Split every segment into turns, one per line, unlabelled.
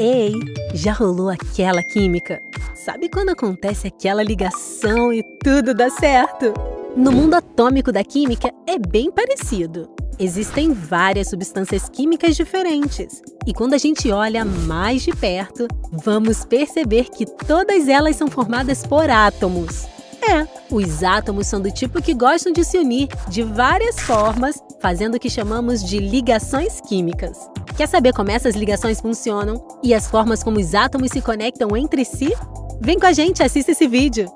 Ei, já rolou aquela química? Sabe quando acontece aquela ligação e tudo dá certo? No mundo atômico da química é bem parecido. Existem várias substâncias químicas diferentes. E quando a gente olha mais de perto, vamos perceber que todas elas são formadas por átomos. Os átomos são do tipo que gostam de se unir de várias formas, fazendo o que chamamos de ligações químicas. Quer saber como essas ligações funcionam e as formas como os átomos se conectam entre si? Vem com a gente, assista esse vídeo!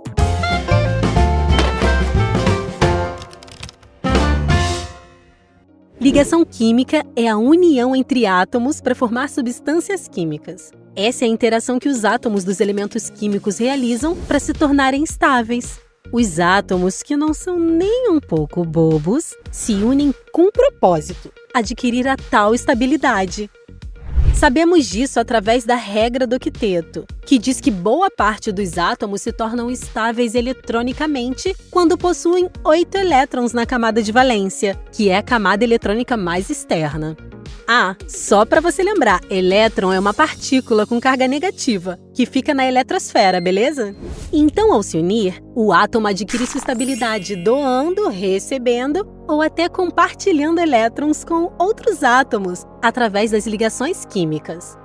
Ligação química é a união entre átomos para formar substâncias químicas. Essa é a interação que os átomos dos elementos químicos realizam para se tornarem estáveis. Os átomos, que não são nem um pouco bobos, se unem com propósito: adquirir a tal estabilidade. Sabemos disso através da regra do octeto, que diz que boa parte dos átomos se tornam estáveis eletronicamente quando possuem 8 elétrons na camada de valência, que é a camada eletrônica mais externa. Só para você lembrar, elétron é uma partícula com carga negativa, que fica na eletrosfera, beleza? Então, ao se unir, o átomo adquire sua estabilidade doando, recebendo ou até compartilhando elétrons com outros átomos através das ligações químicas.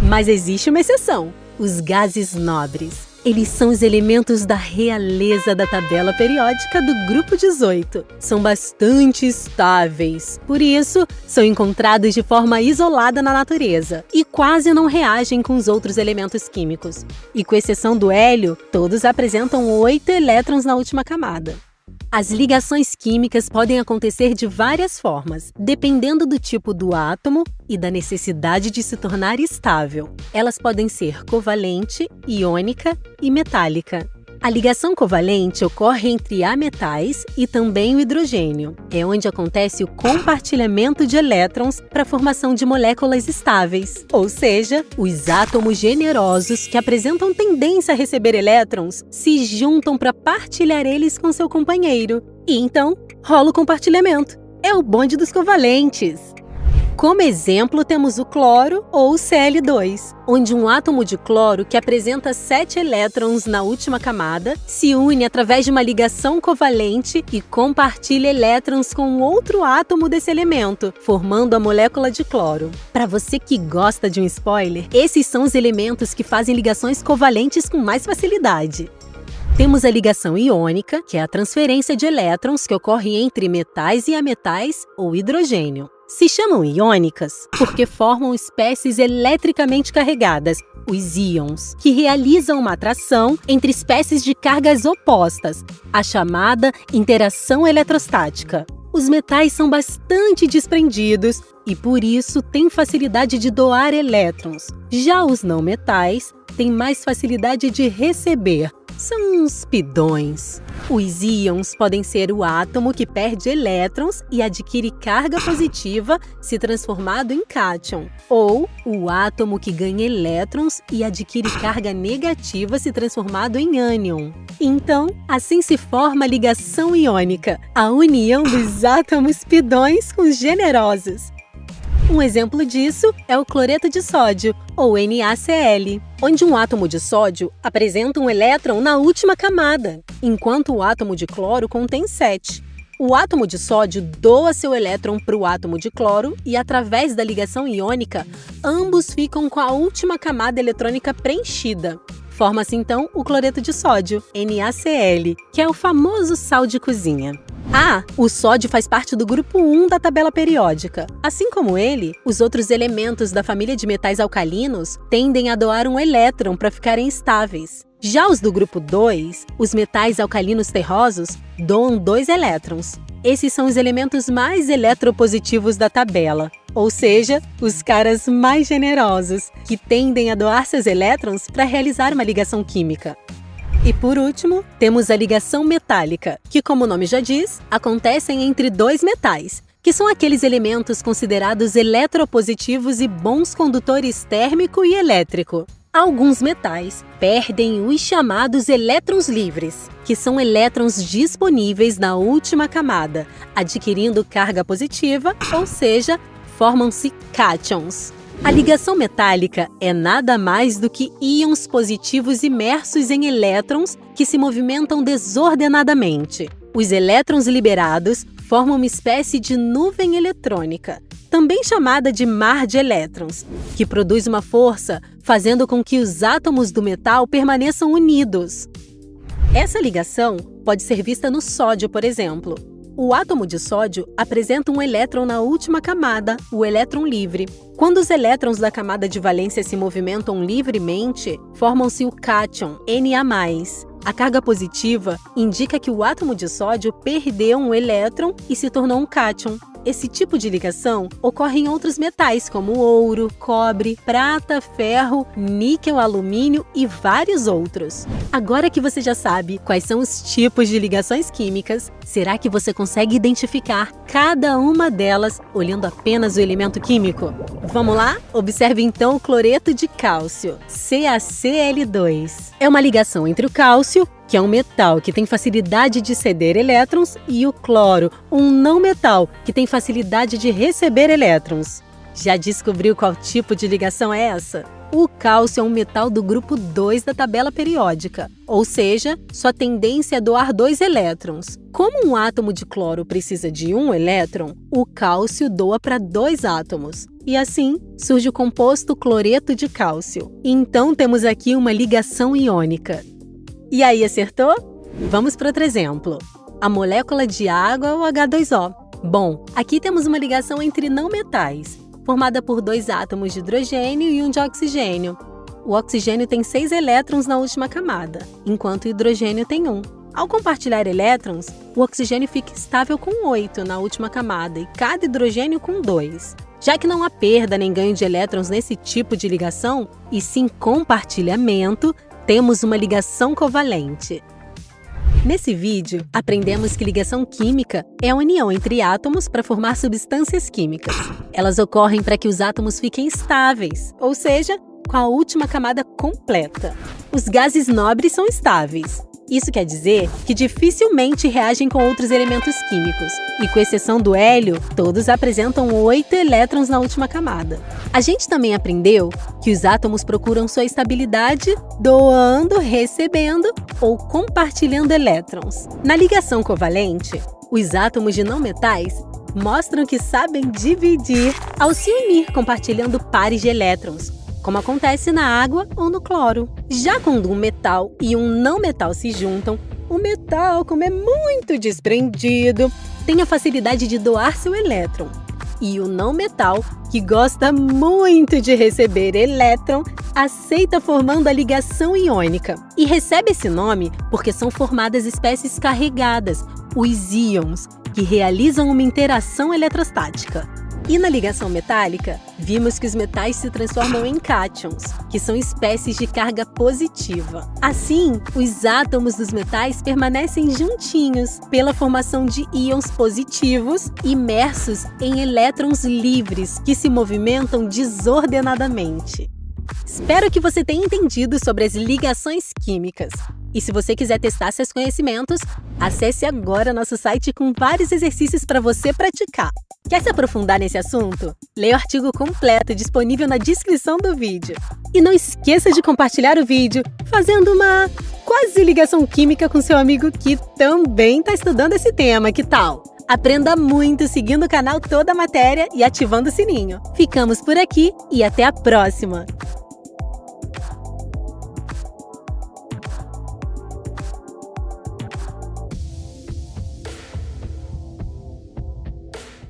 Mas existe uma exceção: os gases nobres. Eles são os elementos da realeza da tabela periódica do grupo 18. São bastante estáveis, por isso, são encontrados de forma isolada na natureza e quase não reagem com os outros elementos químicos. E com exceção do hélio, todos apresentam 8 elétrons na última camada. As ligações químicas podem acontecer de várias formas, dependendo do tipo do átomo e da necessidade de se tornar estável. Elas podem ser covalente, iônica e metálica. A ligação covalente ocorre entre ametais e também o hidrogênio. É onde acontece o compartilhamento de elétrons para a formação de moléculas estáveis. Ou seja, os átomos generosos que apresentam tendência a receber elétrons se juntam para partilhar eles com seu companheiro. E então, rola o compartilhamento. É o bonde dos covalentes. Como exemplo, temos o cloro ou o Cl2, onde um átomo de cloro que apresenta 7 elétrons na última camada se une através de uma ligação covalente e compartilha elétrons com outro átomo desse elemento, formando a molécula de cloro. Para você que gosta de um spoiler, esses são os elementos que fazem ligações covalentes com mais facilidade. Temos a ligação iônica, que é a transferência de elétrons que ocorre entre metais e ametais ou hidrogênio. Se chamam iônicas porque formam espécies eletricamente carregadas, os íons, que realizam uma atração entre espécies de cargas opostas, a chamada interação eletrostática. Os metais são bastante desprendidos e, por isso, têm facilidade de doar elétrons. Já os não metais têm mais facilidade de receber. São uns pidões. Os íons podem ser o átomo que perde elétrons e adquire carga positiva se transformado em cátion, ou o átomo que ganha elétrons e adquire carga negativa se transformado em ânion. Então, assim se forma a ligação iônica, a união dos átomos pidões com os generosos. Um exemplo disso é o cloreto de sódio, ou NaCl, onde um átomo de sódio apresenta um elétron na última camada, enquanto o átomo de cloro contém 7. O átomo de sódio doa seu elétron para o átomo de cloro e, através da ligação iônica, ambos ficam com a última camada eletrônica preenchida. Forma-se então o cloreto de sódio, NaCl, que é o famoso sal de cozinha. O sódio faz parte do grupo 1 da tabela periódica. Assim como ele, os outros elementos da família de metais alcalinos tendem a doar um elétron para ficarem estáveis. Já os do grupo 2, os metais alcalinos terrosos, doam 2 elétrons. Esses são os elementos mais eletropositivos da tabela, ou seja, os caras mais generosos, que tendem a doar seus elétrons para realizar uma ligação química. E por último, temos a ligação metálica, que, como o nome já diz, acontecem entre 2 metais, que são aqueles elementos considerados eletropositivos e bons condutores térmico e elétrico. Alguns metais perdem os chamados elétrons livres, que são elétrons disponíveis na última camada, adquirindo carga positiva, ou seja, formam-se cátions. A ligação metálica é nada mais do que íons positivos imersos em elétrons que se movimentam desordenadamente. Os elétrons liberados formam uma espécie de nuvem eletrônica, também chamada de mar de elétrons, que produz uma força fazendo com que os átomos do metal permaneçam unidos. Essa ligação pode ser vista no sódio, por exemplo. O átomo de sódio apresenta um elétron na última camada, o elétron livre. Quando os elétrons da camada de valência se movimentam livremente, formam-se o cátion, Na+. A carga positiva indica que o átomo de sódio perdeu um elétron e se tornou um cátion. Esse tipo de ligação ocorre em outros metais como ouro, cobre, prata, ferro, níquel, alumínio e vários outros. Agora que você já sabe quais são os tipos de ligações químicas, será que você consegue identificar cada uma delas olhando apenas o elemento químico? Vamos lá? Observe então o cloreto de cálcio, CaCl2. É uma ligação entre o cálcio, que é um metal que tem facilidade de ceder elétrons, e o cloro, um não metal que tem facilidade de receber elétrons. Já descobriu qual tipo de ligação é essa? O cálcio é um metal do grupo 2 da tabela periódica, ou seja, sua tendência é doar 2 elétrons. Como um átomo de cloro precisa de 1 elétron, o cálcio doa para 2 átomos. E assim, surge o composto cloreto de cálcio. Então temos aqui uma ligação iônica. E aí, acertou? Vamos para outro exemplo. A molécula de água, o H2O. Bom, aqui temos uma ligação entre não metais, formada por 2 átomos de hidrogênio e um de oxigênio. O oxigênio tem 6 elétrons na última camada, enquanto o hidrogênio tem 1. Ao compartilhar elétrons, o oxigênio fica estável com 8 na última camada e cada hidrogênio com 2. Já que não há perda nem ganho de elétrons nesse tipo de ligação, e sim compartilhamento, temos uma ligação covalente. Nesse vídeo, aprendemos que ligação química é a união entre átomos para formar substâncias químicas. Elas ocorrem para que os átomos fiquem estáveis, ou seja, com a última camada completa. Os gases nobres são estáveis. Isso quer dizer que dificilmente reagem com outros elementos químicos, e com exceção do hélio, todos apresentam 8 elétrons na última camada. A gente também aprendeu que os átomos procuram sua estabilidade doando, recebendo ou compartilhando elétrons. Na ligação covalente, os átomos de não metais mostram que sabem dividir ao se unir compartilhando pares de elétrons, como acontece na água ou no cloro. Já quando um metal e um não metal se juntam, o metal, como é muito desprendido, tem a facilidade de doar seu elétron. E o não metal, que gosta muito de receber elétron, aceita formando a ligação iônica. E recebe esse nome porque são formadas espécies carregadas, os íons, que realizam uma interação eletrostática. E na ligação metálica, vimos que os metais se transformam em cátions, que são espécies de carga positiva. Assim, os átomos dos metais permanecem juntinhos pela formação de íons positivos imersos em elétrons livres que se movimentam desordenadamente. Espero que você tenha entendido sobre as ligações químicas. E se você quiser testar seus conhecimentos, acesse agora nosso site com vários exercícios para você praticar. Quer se aprofundar nesse assunto? Leia o artigo completo disponível na descrição do vídeo. E não esqueça de compartilhar o vídeo fazendo uma quase ligação química com seu amigo que também está estudando esse tema, que tal? Aprenda muito seguindo o canal Toda a Matéria e ativando o sininho. Ficamos por aqui e até a próxima!